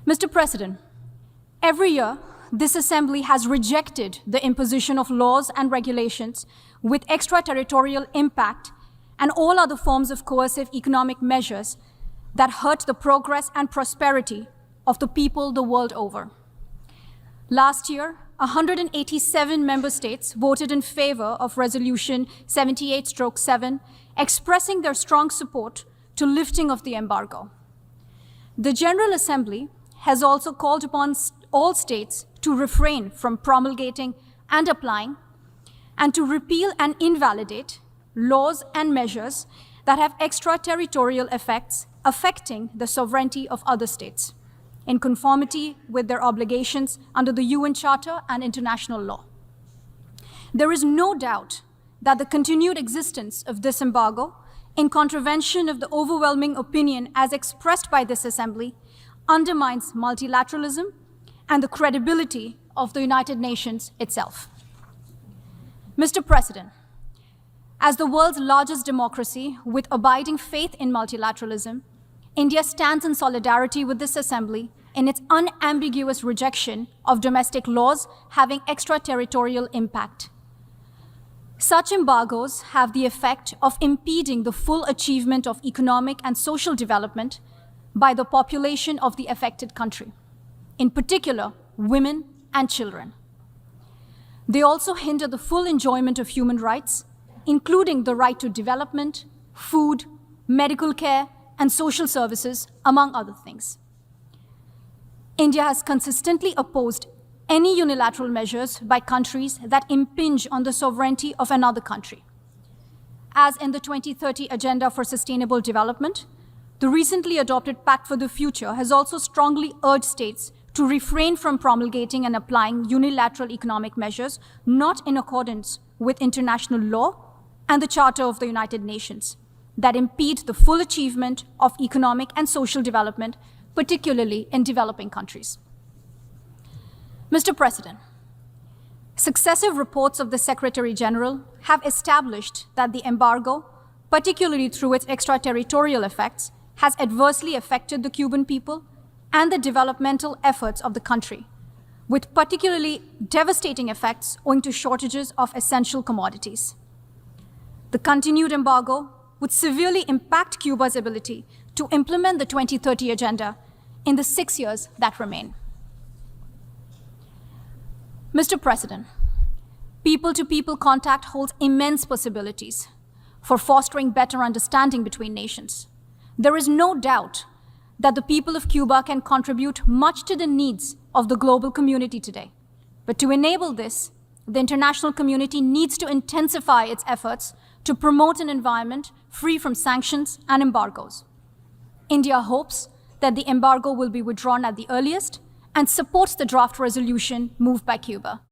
Mr. President, every year, this Assembly has rejected the imposition of laws and regulations with extraterritorial impact and all other forms of coercive economic measures that hurt the progress and prosperity of the people the world over. Last year, 187 member states voted in favor of Resolution 78/7, expressing their strong support to lifting of the embargo. The General Assembly has also called upon all states to refrain from promulgating and applying, and to repeal and invalidate laws and measures that have extraterritorial effects affecting the sovereignty of other states, in conformity with their obligations under the UN Charter and international law. There is no doubt that the continued existence of this embargo, in contravention of the overwhelming opinion as expressed by this Assembly, undermines multilateralism and the credibility of the United Nations itself. Mr. President, as the world's largest democracy with abiding faith in multilateralism, India stands in solidarity with this Assembly in its unambiguous rejection of domestic laws having extraterritorial impact. Such embargoes have the effect of impeding the full achievement of economic and social development by the population of the affected country, in particular, women and children. They also hinder the full enjoyment of human rights, including the right to development, food, medical care, and social services, among other things. India has consistently opposed any unilateral measures by countries that impinge on the sovereignty of another country. As in the 2030 Agenda for Sustainable Development, the recently adopted Pact for the Future has also strongly urged states to refrain from promulgating and applying unilateral economic measures not in accordance with international law and the Charter of the United Nations that impede the full achievement of economic and social development, particularly in developing countries. Mr. President, successive reports of the Secretary General have established that the embargo, particularly through its extraterritorial effects, has adversely affected the Cuban people and the developmental efforts of the country, with particularly devastating effects owing to shortages of essential commodities. The continued embargo would severely impact Cuba's ability to implement the 2030 Agenda in the 6 years that remain. Mr. President, people-to-people contact holds immense possibilities for fostering better understanding between nations. There is no doubt that the people of Cuba can contribute much to the needs of the global community today. But to enable this, the international community needs to intensify its efforts to promote an environment free from sanctions and embargoes. India hopes that the embargo will be withdrawn at the earliest and supports the draft resolution moved by Cuba.